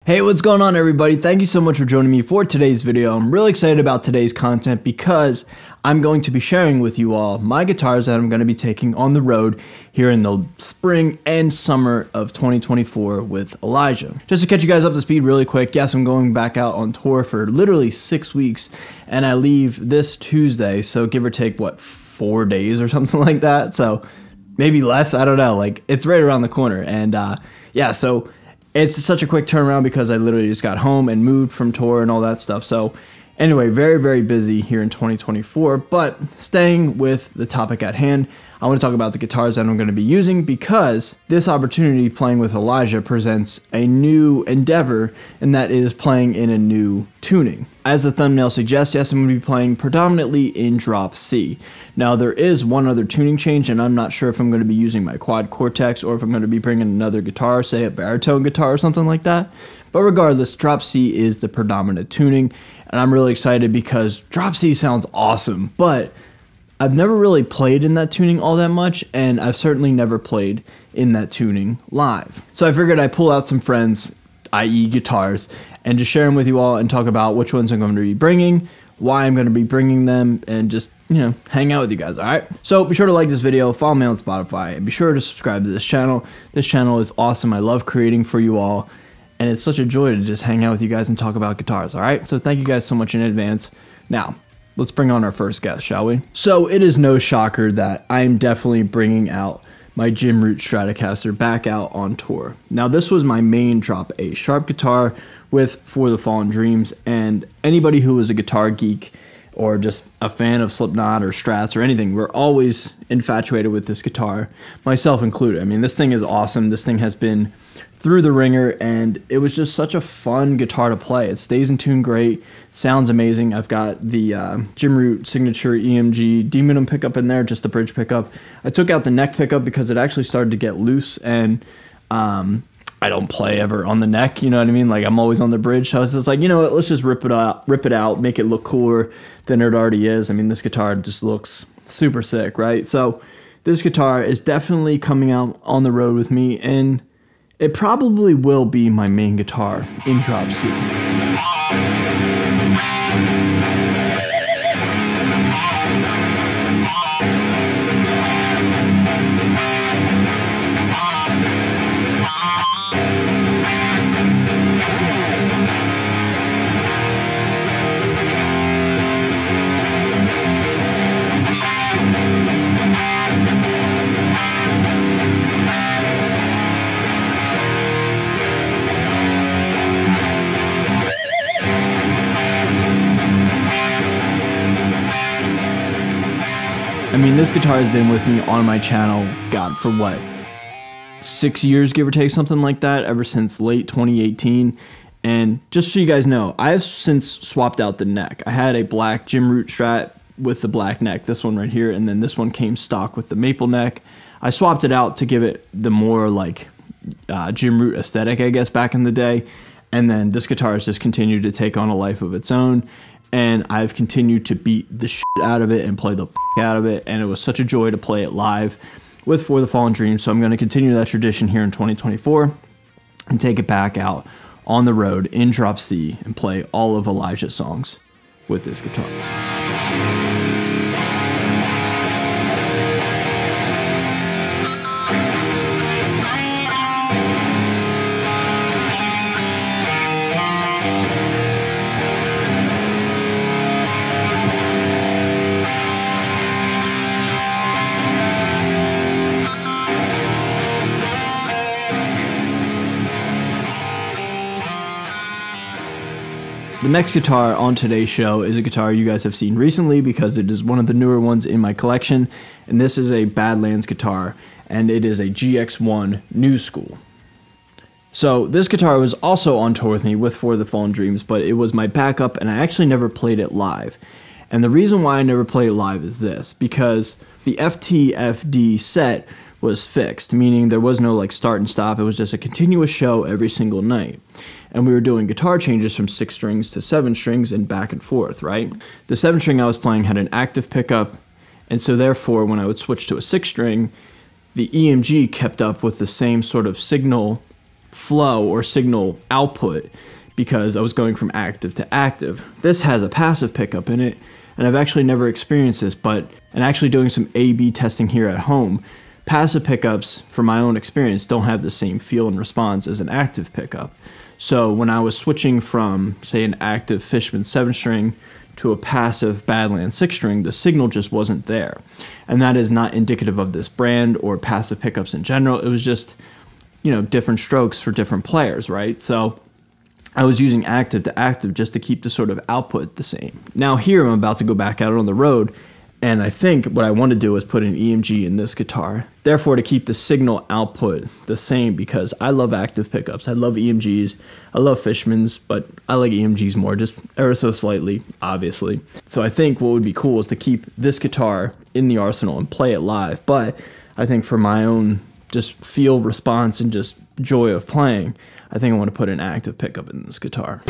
Hey, what's going on everybody? Thank you so much for joining me for today's video. I'm really excited about today's content because I'm going to be sharing with you all my guitars that I'm going to be taking on the road here in the spring and summer of 2024 with Elijah. Just to catch you guys up to speed really quick, yes, I'm going back out on tour for literally 6 weeks and I leave this Tuesday, so give or take, what, 4 days or something like that? So maybe less, I don't know, like it's right around the corner. And yeah, so it's such a quick turnaround because I literally just got home and moved from tour and all that stuff. So anyway, very, very busy here in 2024, but staying with the topic at hand, I want to talk about the guitars that I'm going to be using because this opportunity playing with Elijah presents a new endeavor, and that is playing in a new tuning. As the thumbnail suggests, yes, I'm going to be playing predominantly in drop C. Now there is one other tuning change, and I'm not sure if I'm going to be using my quad Cortex or if I'm going to be bringing another guitar, say a baritone guitar or something like that. But regardless, drop C is the predominant tuning, and I'm really excited because drop C sounds awesome, but I've never really played in that tuning all that much, and I've certainly never played in that tuning live. So I figured I'd pull out some friends, i.e. guitars, and just share them with you all and talk about which ones I'm going to be bringing, why I'm going to be bringing them, and just, you know, hang out with you guys, alright? So be sure to like this video, follow me on Spotify, and be sure to subscribe to this channel. This channel is awesome. I love creating for you all, and it's such a joy to just hang out with you guys and talk about guitars, alright? So thank you guys so much in advance. Now, let's bring on our first guest, shall we? So it is no shocker that I'm definitely bringing out my GROOT Stratocaster back out on tour. Now this was my main drop A sharp guitar with For the Fallen Dreams, and anybody who is a guitar geek or just a fan of Slipknot or Strats or anything, we're always infatuated with this guitar, myself included. I mean, this thing is awesome. This thing has been through the ringer, and it was just such a fun guitar to play. It stays in tune great, sounds amazing. I've got the GROOT signature EMG D-minimum pickup in there, just the bridge pickup. I took out the neck pickup because it actually started to get loose, and I don't play ever on the neck, you know what I mean? Like, I'm always on the bridge, so I was just like, you know what, let's just rip it out, make it look cooler than it already is. I mean, this guitar just looks super sick, right? So this guitar is definitely coming out on the road with me, and it probably will be my main guitar in drop C. I mean, this guitar has been with me on my channel, God, for what, 6 years, give or take, something like that, ever since late 2018. And just so you guys know, I have since swapped out the neck. I had a black GROOT Strat with the black neck, this one right here, and then this one came stock with the maple neck. I swapped it out to give it the more like GROOT aesthetic, I guess, back in the day. And then this guitar has just continued to take on a life of its own, and I've continued to beat the shit out of it and play the out of it, and it was such a joy to play it live with For the Fallen Dreams. So I'm going to continue that tradition here in 2024 and take it back out on the road in drop C and play all of Elijah's songs with this guitar. The next guitar on today's show is a guitar you guys have seen recently because it is one of the newer ones in my collection, and this is a Badlands guitar, and it is a GX1 New School. So this guitar was also on tour with me with For the Fallen Dreams, but it was my backup, and I actually never played it live. And the reason why I never played it live is this, because the FTFD set was fixed, meaning there was no like start and stop. It was just a continuous show every single night. And we were doing guitar changes from 6 strings to 7 strings and back and forth, right? The 7 string I was playing had an active pickup, and so therefore when I would switch to a 6 string, the EMG kept up with the same sort of signal flow or signal output because I was going from active to active. This has a passive pickup in it, and I've actually never experienced this, and actually doing some A/B testing here at home, passive pickups, from my own experience, don't have the same feel and response as an active pickup. So when I was switching from, say, an active Fishman 7-string to a passive Badlands 6-string, the signal just wasn't there. And that is not indicative of this brand or passive pickups in general. It was just, you know, different strokes for different players, right? So I was using active to active just to keep the sort of output the same. Now here I'm about to go back out on the road, and I think what I want to do is put an EMG in this guitar. Therefore, to keep the signal output the same, because I love active pickups. I love EMGs. I love Fishmans, but I like EMGs more, just ever so slightly, obviously. So I think what would be cool is to keep this guitar in the arsenal and play it live. But I think for my own just feel, response, and just joy of playing, I think I want to put an active pickup in this guitar.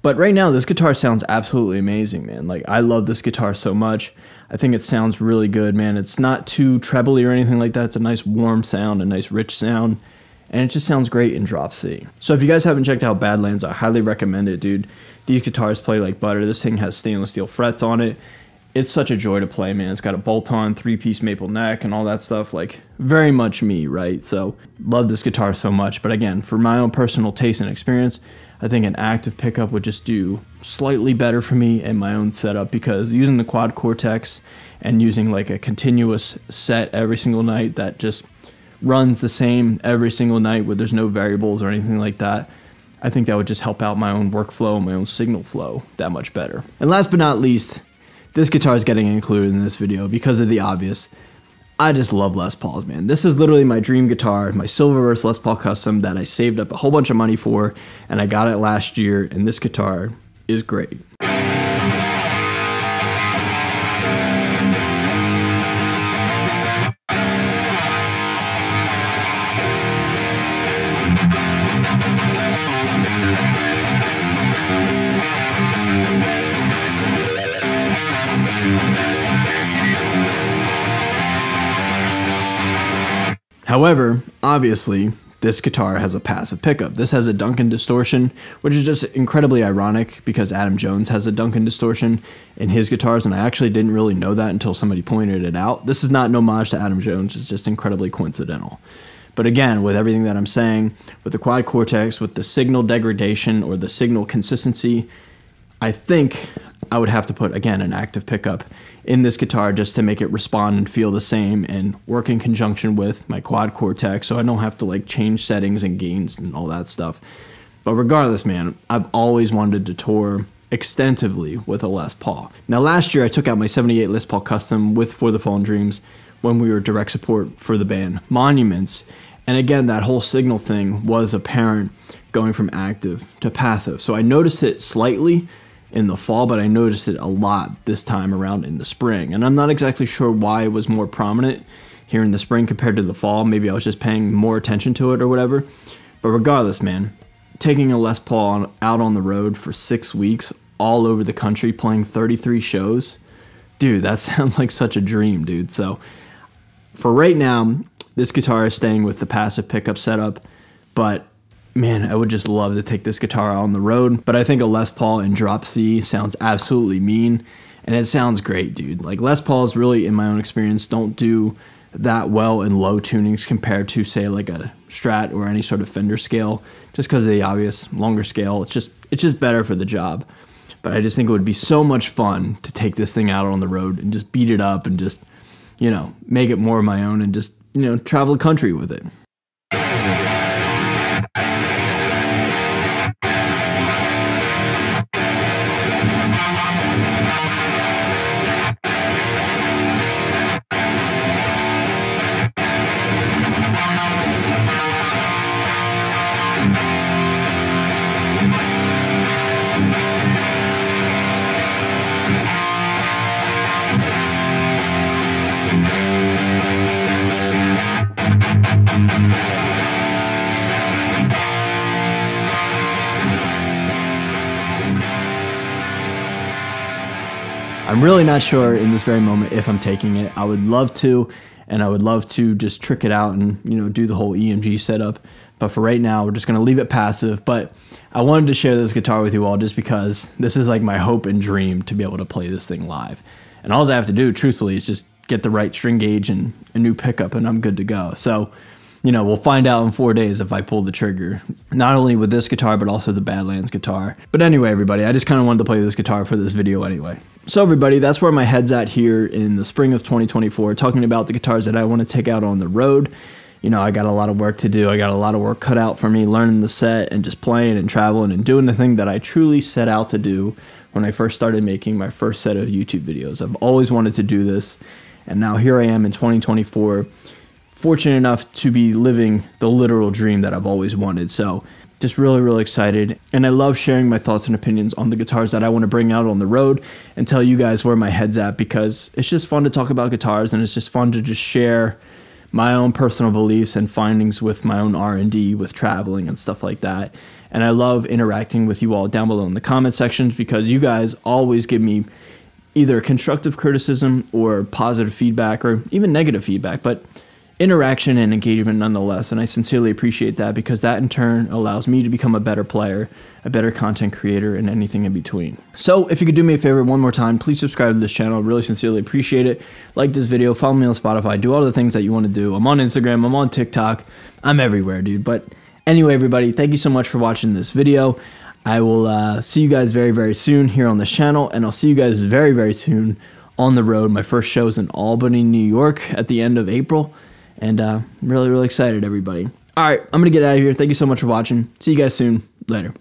But right now, this guitar sounds absolutely amazing, man. Like, I love this guitar so much. I think it sounds really good, man. It's not too trebly or anything like that. It's a nice warm sound, a nice rich sound, and it just sounds great in drop C. So if you guys haven't checked out Badlands, I highly recommend it, dude. These guitars play like butter. This thing has stainless steel frets on it. It's such a joy to play, man. It's got a bolt-on 3-piece maple neck and all that stuff. Like, very much me, right? So love this guitar so much. But again, for my own personal taste and experience, I think an active pickup would just do slightly better for me and my own setup, because using the quad cortex and using like a continuous set every single night that just runs the same every single night where there's no variables or anything like that, I think that would just help out my own workflow, my own signal flow that much better. And last but not least, this guitar is getting included in this video because of the obvious. I just love Les Pauls, man. This is literally my dream guitar, my Silververse Les Paul Custom that I saved up a whole bunch of money for, and I got it last year, and this guitar is great. However, obviously, this guitar has a passive pickup. This has a Duncan distortion, which is just incredibly ironic because Adam Jones has a Duncan distortion in his guitars, and I actually didn't really know that until somebody pointed it out. This is not an homage to Adam Jones, it's just incredibly coincidental. But again, with everything that I'm saying, with the quad cortex, with the signal degradation or the signal consistency, I think I would have to put, again, an active pickup in this guitar just to make it respond and feel the same and work in conjunction with my quad cortex, so I don't have to like change settings and gains and all that stuff. But regardless, man, I've always wanted to tour extensively with a Les Paul. Now last year I took out my 78 Les Paul Custom with For the Fallen Dreams when we were direct support for the band Monuments, and again that whole signal thing was apparent going from active to passive. So I noticed it slightly in the fall, but I noticed it a lot this time around in the spring. And I'm not exactly sure why it was more prominent here in the spring compared to the fall. Maybe I was just paying more attention to it or whatever. But regardless, man, taking a Les Paul out on the road for 6 weeks all over the country, playing 33 shows, dude, that sounds like such a dream, dude. So for right now, this guitar is staying with the passive pickup setup, but man, I would just love to take this guitar out on the road. But I think a Les Paul in drop C sounds absolutely mean, and it sounds great, dude. Like, Les Pauls really, in my own experience, don't do that well in low tunings compared to, say, like a Strat or any sort of Fender scale, just because of the obvious longer scale. It's just better for the job. But I just think it would be so much fun to take this thing out on the road and just beat it up and just, you know, make it more of my own and just, you know, travel the country with it. I'm really not sure in this very moment if I'm taking it. I would love to, and I would love to just trick it out and, you know, do the whole EMG setup. But for right now, we're just going to leave it passive. But I wanted to share this guitar with you all just because this is like my hope and dream to be able to play this thing live. And all I have to do, truthfully, is just get the right string gauge and a new pickup, and I'm good to go. So, you know, we'll find out in 4 days if I pull the trigger, not only with this guitar, but also the Badlands guitar. But anyway, everybody, I just kind of wanted to play this guitar for this video anyway. So everybody, that's where my head's at here in the spring of 2024, talking about the guitars that I want to take out on the road. You know, I got a lot of work to do. I got a lot of work cut out for me, learning the set and just playing and traveling and doing the thing that I truly set out to do when I first started making my first set of YouTube videos. I've always wanted to do this, and now here I am in 2024, fortunate enough to be living the literal dream that I've always wanted. So just really, really excited. And I love sharing my thoughts and opinions on the guitars that I want to bring out on the road and tell you guys where my head's at, because it's just fun to talk about guitars, and it's just fun to just share my own personal beliefs and findings with my own R&D with traveling and stuff like that. And I love interacting with you all down below in the comment sections, because you guys always give me either constructive criticism or positive feedback or even negative feedback, but interaction and engagement nonetheless. And I sincerely appreciate that, because that in turn allows me to become a better player, a better content creator, and anything in between. So if you could do me a favor one more time, please subscribe to this channel. I really sincerely appreciate it. Like this video, follow me on Spotify, do all the things that you want to do. I'm on Instagram, I'm on TikTok, I'm everywhere, dude. But anyway, everybody, thank you so much for watching this video. I will see you guys very, very soon here on this channel, and I'll see you guys very, very soon on the road. My first show is in Albany, New York at the end of April. And really, really excited, everybody. All right, I'm going to get out of here. Thank you so much for watching. See you guys soon. Later.